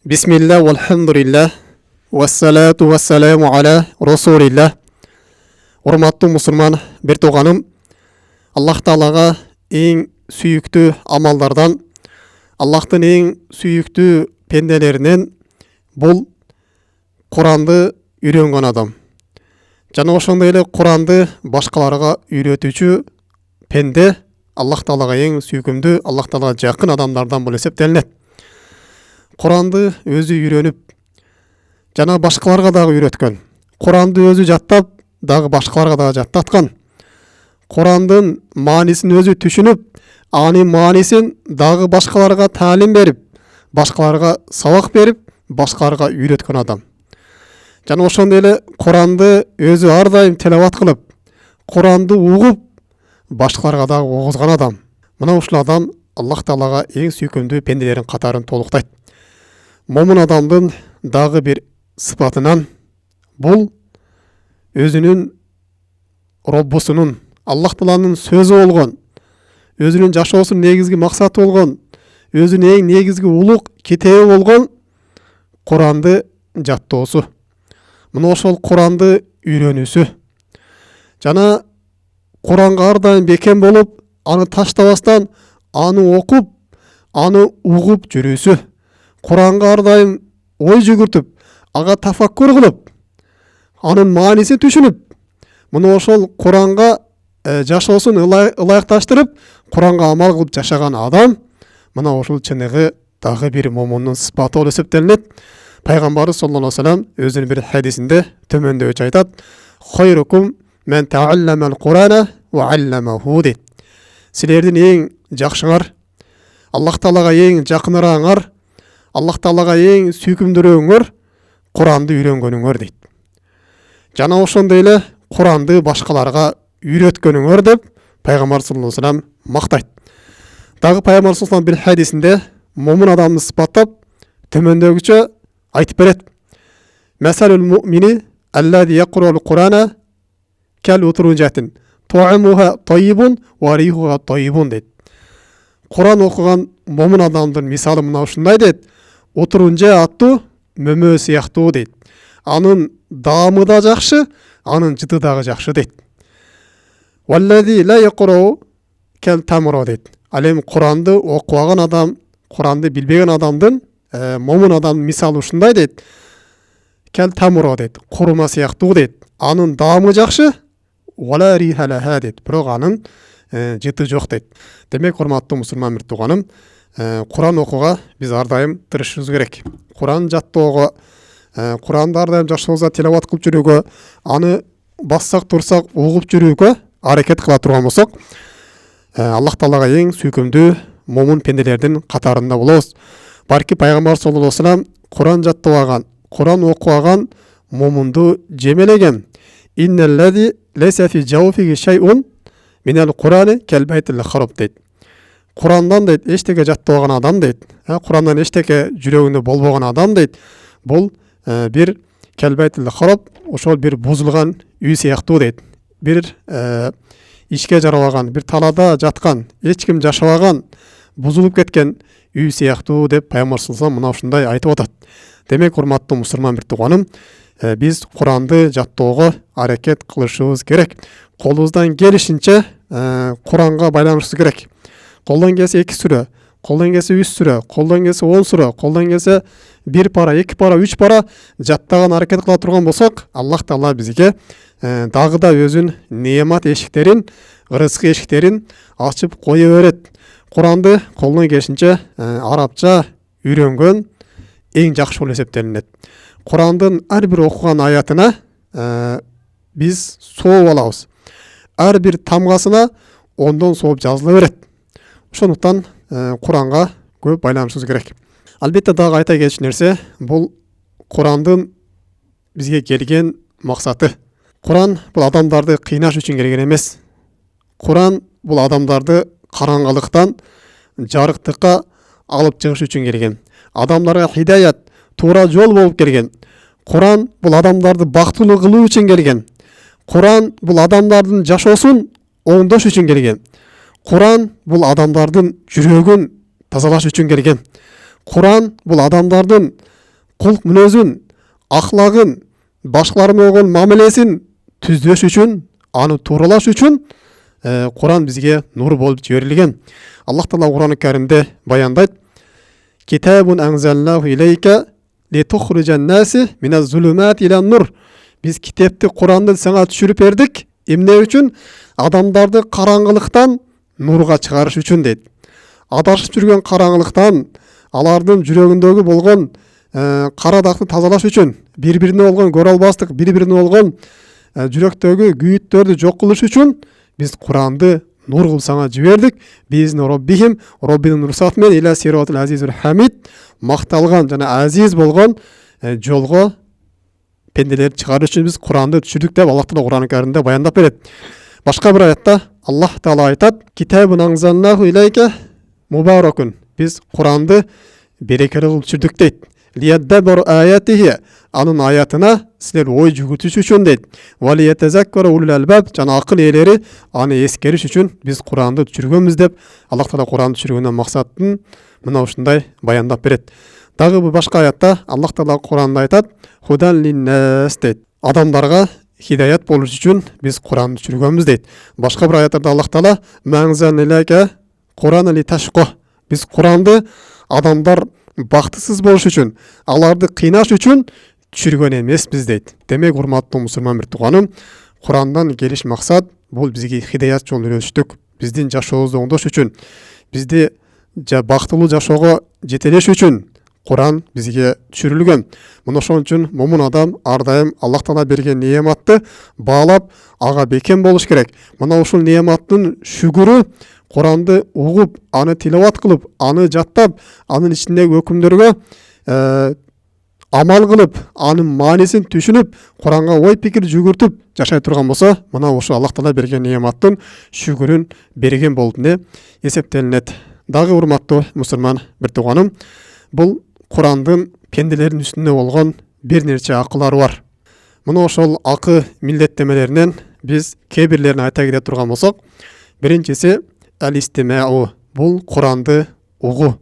Bismillah, walhamdulillah, wassalatu wassalamu ala rasulillah. Урматтуу мусулман бир тууганым, Аллах Таалага эң сүйүктүү амалдардан, Аллахтын эң сүйүктүү пенделеринен бул Куранды үйрөнгөн адам. Жана ошондой эле Куранды башкаларга үйрөтүүчү пенде Аллах Таалага эң сүйкүмдүү, Аллах Таалага жакын адамдардан бул эсептелинет. Куранды өзү үйрөнүп, жана башкаларга дагы үйрөткөн. Куранды өзү жаттап, дагы башкаларга дагы жаттаткан. Курандын маанисин өзү түшүнүп, анын маанисин дагы башкаларга таалим берип, башкаларга сабак берип, башкаларга үйрөткөн адам. Жана ошондой эле Куранды өзү ар дайым телават кылып, Куранды угуп, башкаларга дагы угузган адам. Мына ушул адам Аллах Таалага эң сүйкүмдүү пенделердин катарын толуктайт. Момун адамдын дагы бир сыпатынан бул өзүнүн Роббусунун, Аллах Тааланын сөзү болгон, өзүнүн жашоосунун негизги максаты болгон, өзүнүн эң негизги улук китеби болгон Куранды жаттоосу. Мына ошол Куранды үйрөнүүсү. Жана Куранга ар дайым бекем болуп, аны таштабастан, аны окуп, аны угуп жүрүүсү. Куранга ар дайым ой жүгүртүп, ага тафаккур кылып, анын маанисин түшүнүп, мына ошол Куранга жашоосун ылайыкташтырып, Куранга амал кылып жашаган адам, мына ошол чыныгы дагы бир момундун сыпаты болуп эсептелинет. Пайгамбарыбыз саллаллаху алейхи вассалам өзүнүн бир хадисинде төмөндөчү айтат: "Хайрукум мен таалламал Курана ва алламаху" дейт. Силердин эң жакшыңар, Аллах Таалага эң жакыныраңар, Аллах Таалага эң сүйкүмдүүрөөңөр Куранды үйрөнгөнүңөр дейт. Жана ошондой эле Куранды башкаларга үйрөткөнүңөр деп Пайгамбар саллаллаху алейхи вассалам мактайт. Дагы Пайгамбар саллаллаху алейхи вассалам бир хадисинде момун адамды сыпаттап төмөндөгүчө айтып берет: "Масалул муъмини аллади яқрул Курана кал утружатин туамуха тайибун ва рихуха тайибун" дейт. Куран окуган момун адамдын мисалы мына ушундай дейт: "Отурунжа аттуу мөмө сыяктуу" дейт. Анын даамы да жакшы, анын жыты дагы жакшы дейт. "Валлади ла яқрау кал тамро" дейт. Ал эми Куранды окубаган адам, Куранды билбеген адамдын, момун адамдын мисалы ушундай дейт: "Кал тамро" дейт. Курума сыяктуу дейт. Анын даамы жакшы, вала риха лаха дейт. Бирок анын жыты жок дейт. Демек, урматтуу мусулман бир тууганым, Куран окууга биз ар дайым тырышышыбыз керек. Куран жаттоого, Куранды ар дайым жашообузда тилават кылып жүрүүгө, аны бассак турсак угуп жүрүүгө аракет кыла турган болсок, Аллах Таалага эң сүйкүмдүү момун пенделердин катарында болобуз. Балки Пайгамбар саллаллаху алейхи вассалам Куран жаттабаган, Куран окубаган момунду жемелеген. "Инналлади лайса фи жауфиги шайун минал Курани кал байтил хараб" дейт. Курандан дейт эчтеке жаттабаган адам дейт, Курандан эчтеке жүрөгүндө болбогон адам дейт, бул бир кал байтил хараб, ошол бир бузулган үй сыяктуу дейт. Бир ишке жарабаган, бир талада жаткан, эч ким жашабаган, бузулуп кеткен үй сыяктуу деп Пайгамбар саллаллаху алейхи вассалам мына ушундай айтып атат. Демек, урматтуу мусулман бир тууганым, биз Куранды жаттоого аракет кылышыбыз керек. Колубуздан келишинче Куранга байланышыбыз керек. Колдон келсе 2 сүрө, колдон келсе 3 сүрө, колдон келсе 10 сүрө, колдон келсе 1 пара, 2 пара, 3 пара жаттаган аракет кыла турган болсок, Аллах Таала бизге дагы да өзүнүн неамат эшиктерин, рызык эшиктерин ачып кое берет. Куранды колдон келишинче арабча үйрөнгөн эң жакшы болуп эсептелинет. Курандын ар бир окуган аятына биз сооп алабыз. Ар бир тамгасына ондон сооп жазыла берет. Ошондуктан Куранга көп байланышыбыз керек. Албетте дагы айта кетчү нерсе, бул Курандын бизге келген максаты. Куран бул адамдарды кыйнаш үчүн келген эмес. Куран бул адамдарды караңгылыктан жарыктыкка алып чыгыш үчүн келген. Адамдарга хидаят, туура жол болуп келген. Куран бул адамдарды бактылуу кылуу үчүн келген. Куран бул адамдардын жашоосун оңдош үчүн келген. Куран бул адамдардын жүрөгүн тазалаш үчүн келген. Куран бул адамдардын құлық мінезін, ақлағын, башқалармен болған мамелесін түзеш үшін, аны туралаш үшін Құран бізге нұр болып жіберілген. Аллах Тағала Құран-ы Кәрімде баяндайды: "Китабун анзалнаху илейка литухриджан наси миназ зулумати илан нур." Біз кітапты, Құранды саңа түшіріп бердік. Емне үшін? Адамдарды қараңғылықтан нұрға шығарыш үшін дейді. Адашып жүрген қараңғылықтан, алардың жүрегіндегі болған қара дақты тазалаш үшін, бір-біріне болған көралбастық, бір-біріне болған жүректегі күйіттерді жоқ қылыш үшін біз Құранды нұр қылып саңа жібердік. Бизни роббихим, роббинің рұсатымен иля сиратул азизул хамид, мақталған және әзиз болған жолға пенделерді шығару үшін біз Құранды түшірдік деп Аллах Тағала Құран-ы Кәрімде баяндап береді. Башқа бір аятта Аллах Тағала айтады: "Китабун анзалнаху илейка мубаракун." Біз Құранды берекелі қылып түсірдік дейді. "Лияддабару аятихи." Анын аятына сілер ой жүгіртіш үшін дейді. "Валиятазаккару улул албаб." Жана ақыл иелері аны ескеріш үшін біз Құранды түсіргенбіз деп Аллах Тағала Құранды түсіргеннен мақсатын мына ушындай баяндап береді. Дағы бір башқа аятта Аллах Тағала Құранды айтады: "Худан линнас" дейді. Адамдарға хидаят болуш үшін біз Құранды түсіргенбіз дейді. Башқа бір аяттарда Аллах Тағала "Маңзан илайка Құран ли ташқо." Біз Құранды адамдар бақытсыз болуш үшін, аларды қинаш үшін түсірген емеспіз дейді. Демек, урматтуу мусулман бір туғаным, Құрандан келіш мақсат бұл бізге хидаят жолын үйретіштік. Біздің жашообузду оңдош үшін, бізді бақыттылуу жашоого жетелеш үшін Құран бізге түсірілген. Мұны ошон үчүн момун адам ардайым Аллах Тағала берген неематты баалап, ага бекем болуш керек. Мына ушул неематтын шүгүрү Құранды угуп, аны тилават кылып, аны жаттап, анын ичиндеги өкүмдөргө амал кылып, анын маанисин түшүнүп, Құранга ой пикир жүгүртүп жашай турган болсо, мына ошо Аллах Тағала берген неематтын шүгүрүн берген болуп эсептелинет. Дагы урматтуу мусулман бир тууганым, бул Құрандың пенделердің үстінде болған бір нерче ақылары бар. Мұны ошол ақы милдеттемелерінен біз кейбірлерін айта кете тұрған болсақ, біріншісі әл-истимау, бұл Құранды угу.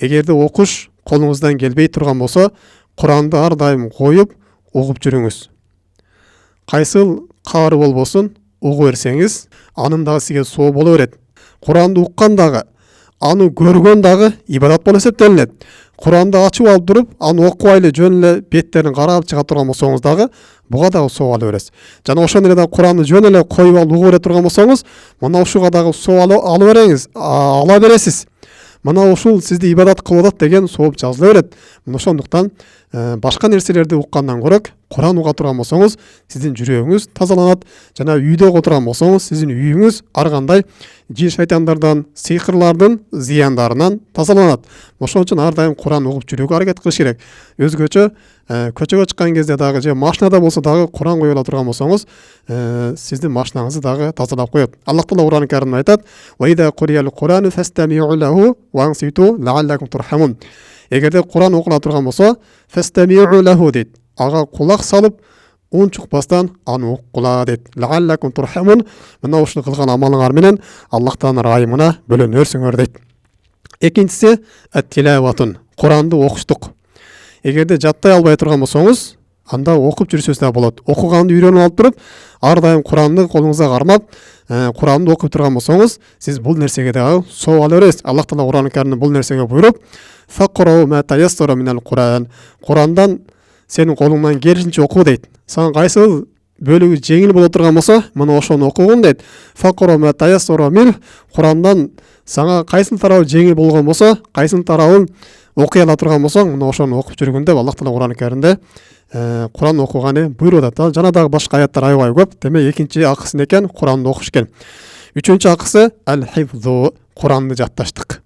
Егерде оқыш қолыңыздан келбей тұрған болса, Құранды ардайым қойып, угуп жүріңіз. Қайсыл қары болбосын, угу берсеңіз, анын дагы сизге соо боло берет. Құранды уккандағы, аны көргөндағы ибадат болуп эсептелинет. Құранды ачып алып туруп, аны окубайлы жөн эле беттерин карап чыга турган болсоңуз дагы, буга дагы соо ала бересиз. Жана ошондой эле Құранды жөн эле коюп алып угуп бере турган болсоңуз, мына ушуга дагы соо ала бересиз. Мына ушул сизди ибадат кылып атат деген сооп жазыла берет. Мына ошондуктан башка нерселерди уккандан көрөк, Құран уга турган болсоңуз, сиздин жүрөгүңүз тазаланат. Жана үйдө отурган болсоңуз, сиздин үйүңүз ар кандай жин шайтандардан, сыйкырлардын зыяндарынан тазаланат. Ошон үчүн ар дайым Құран угуп жүрүүгө аракет кылыш керек. Өзгөчө көчөгө чыккан кезде дагы же машинада болсо дагы Құран коюп ала турган болсоңуз, сиздин машинаңызды дагы тазалап коет. Аллах Таала Кур'ан-ы Каримде айтат: "Ва ида куриял Кур'ану фастами'у лаху ва анситу лааллакум турхамун." Эгерде Құран окула турган болсо, фастами'у лаху дейт. Ага кулак салып, унчукпастан аны уккула дейт. Лааллакум турхамун. Мына ушуну кылган амалыңар менен Аллахтан ырайымына бөлөнөрсүңөр дейт. Экинчиси ат-тилаватун. Құранды окуштук. Эгерде жаттай албай турган болсоңуз, анда окуп жүрсөңүз да болот. Окуганды үйрөнүп алып туруп, ар дайым Құранды колуңузга кармап, Құранды окуп турган болсоңуз, сиз бул нерсеге дагы соо ала бересиз. Аллах Таала Кур'ан-ы Каримде бул нерсеге буйруп: "Фақрау ма таяссара минал Qur'an." Құрандан сенин колуңдан келишинче оку дейт. Сага кайсы бөлүгү жеңил боло турган болсо, мына ошону окугун дейт. Фақрау ма таяссара мин. Құрандан сага кайсы тарабы жеңил болгон болсо, кайсы тарабын окуй ала турган болсоң, мына ошону окуп жүргүн деп Аллах Таала Кур'ан-ы Каримде Құран окуганы буйруп атат. Жана дагы башка аяттар аябай көп. Демек экинчи акысы экен Құранды окуш экен. Үчүнчү акысы ал-хифзу, Құранды жатташтык.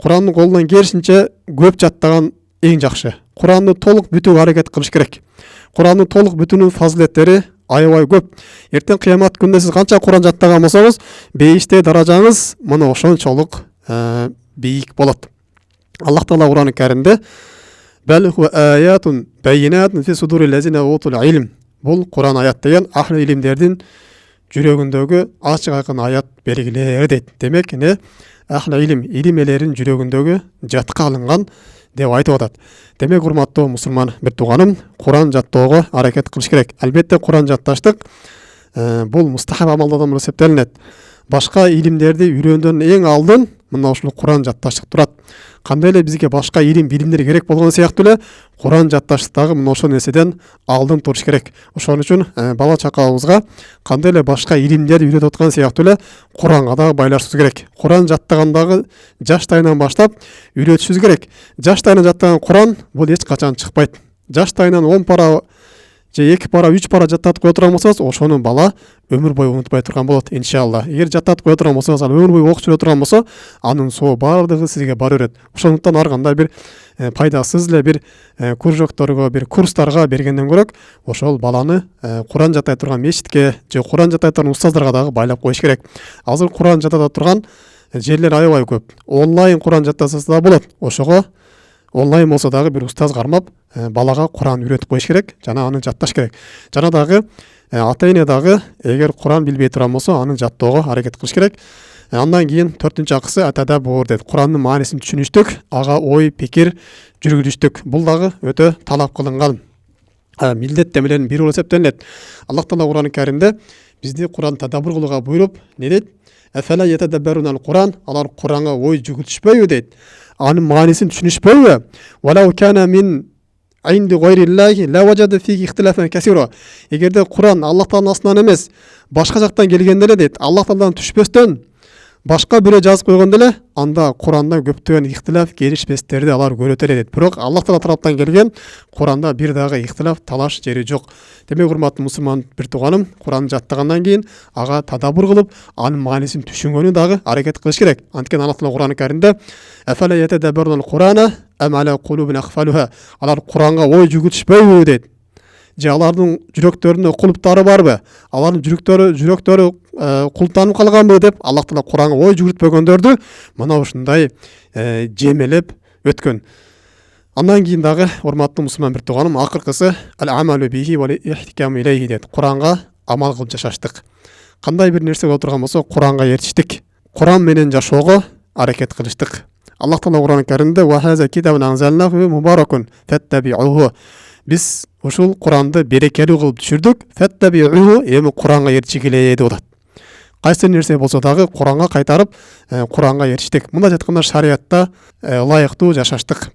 Құранды колунан келишинче көп жаттаган эң жакшы. Құранды толук бүтүүгө аракет кылыш керек. Құранды толук бүтүүнүн фазилеттери аябай көп. Эртең кыямат күндө сиз канча Құран жаттаган болсоңуз, бейиште даражаңыз мына ошончолук бийик болот. Аллах Таала Кур'ан-ы Каримде "Бал ху аятун байинатун фи судурил лазина утул илм." Бул Құран аят деген ахли илимдердин жүрөгүндөгү ачык айкын аят белгилери дейт. Демек, ахли илим элерин жүрөгүндөгү жатка алынган деп айтып атат. Демек, урматтуу мусулман бир тууганым, Куран жаттоого аракет кылыш керек. Албетте Куран жатташтык бул мустахаб амалдардан болуп эсептелинет. Башка илимдерди үйрөндөн эң алдын мына ушул Куран жатташтык турат. Кандай эле бизге башка илим билимдер керек болгон сыяктуу эле Куран жатташтыктагы мына ошол нерседен алдын туруш керек. Ошон үчүн бала чакабызга кандай эле башка илимдерди үйрөтүп аткан сыяктуу эле Куранга дагы байлашыбыз керек. Куран жаттагандагы жаштайынан баштап үйрөтүшүбүз керек. Жаштайынан жаттаган Куран бул эч качан чыкпайт. Жаштайынан 10 пара же 2 пара, 3 пара жаттатып кое турган болсоңуз, ошону бала өмүр бою унутпай турган болот, иншалла. Эгер жаттатып кое турган болсоңуз, ал өмүр бою окуп жүрө турган болсо, анын соо баардыгы сизге бара берет. Ошондуктан ар кандай бир пайдасыз эле бир кружокторго, бир курстарга бергенден көрөк, ошол баланы Куран жаттай турган мечитке же Куран жаттай турган устаздарга дагы байлап коюш керек. Азыр Куран жатата турган жерлер аябай көп. Онлайн Куран жаттаса да болот. Ошого онлайн болсо дагы бир устаз кармап, балага Куран үйрөтүп коюш керек, жана аны жатташ керек. Жана дагы ата эне дагы эгер Куран билбей турган болсо, аны жаттоого аракет кылыш керек. Андан кийин 4-акысы атадаббур дейт. Курандын маанисин түшүнүштүк, ага ой, пикир жүргүзүштүк. Бул дагы өтө талап кылынган милдеттемелердин бири болуп эсептелинет. Аллах Таала Куран-ы Каримде бизди Куран тадаббур кылууга буйруп, не дейт? Афала ятадаббарунал Куран, алар Куранга ой жүгүртүшпөйбү дейт. Анын маанисин түшүнүшпөйбү? Валау кана мин инди гайриллахи ла важада фиги ихтилафан касира. Эгерде Куран Аллах Тааланын астынан эмес, башка жактан келгенде эле дейт, Аллах Тааладан түшпөстөн башка бирөө жазып койгондо эле, анда Куранда көптөгөн ихтилаф, келишпестерди алар көрөт эле дейт. Бирок Аллах Таала тараптан келген Куранда бир дагы ихтилаф, талаш жери жок. Демек, урматтуу мусулман бир тууганым, Куранды жаттагандан кийин ага тадаббур кылып, анын маанисин түшүнгөнү дагы аракет кылыш керек. Анткени Аллах Таала Куран-ы Каримде афала ятадаббарунал Курана ам ала кулубин акфалуха, алар Куранга ой жүгүртүшпөйбү дейт. Же алардын жүрөктөрүнө кулуптары барбы? Алардын жүрөктөрү кулуптанып калганбы деп Аллах Таала Куранга ой жүгүртпөгөндөрдү мына ушундай жемелеп өткөн. Андан кийин дагы, урматтуу мусулман бир тууганым, акыркысы ал-амалу бихи ва ихтикаму илейхи дейт. Куранга амал кылып жашаштык. Кандай бир нерсе боло турган болсо, Куранга эртиштик. Куран менен жашоого аракет кылыштык. Аллах Таала Куран-ы Каримде ва хаза китабун анзалнаху мубаракун фаттабиуху. Биз ушул Куранды берекелүү кылып түшүрдүк. Фаттабиуху, эми Куранга эртишкиле деп атат. Кайсы нерсе болсо дагы Куранга кайтарып, Куранга эртиштик. Мындай айтканда, шариятта ылайыктуу жашаштык.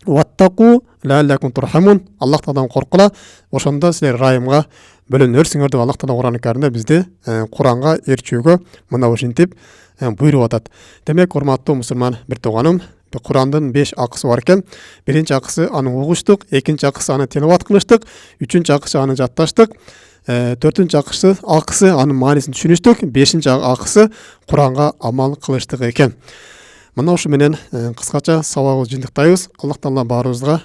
Ваттаку лааллакум турхамун. Аллах Тааладан коркула, ошондо силер райымга бөлөнөрсүңөр деп Аллах Таала Куран-ы Каримде бизди Куранга эрчүүгө мына ушинтип буйруп атат. Демек, урматтуу мусулман бир тууганым, Курандын 5 акысы бар экен. Биринчи акысы аны угуштук, экинчи акысы аны тиловат кылыштык, үчүнчү акысы аны жатташтык, 4-акысы анын маанисин түшүнүштүк, 5-акысы Куранга амал кылыштык экен. Мына ушу менен кыскача сабагыбызды жыйынтыктайбыз. Аллах Таала баарыбызга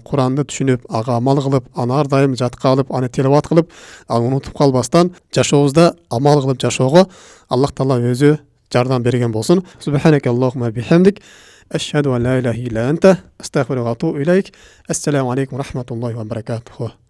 Куранды түшүнүп, ага амал кылып, аны ар дайым жатка алып, аны тиловат кылып, аны унутуп калбастан жашообузда амал кылып жашоого Аллах Таала өзү жардам берген болсун. Субханака Аллахумма бихамдик, ашхаду ан ла илаха илля анта, астагфирука ва атубу илейк. Ассаламу алейкум ва рахматуллахи ва баракатуху.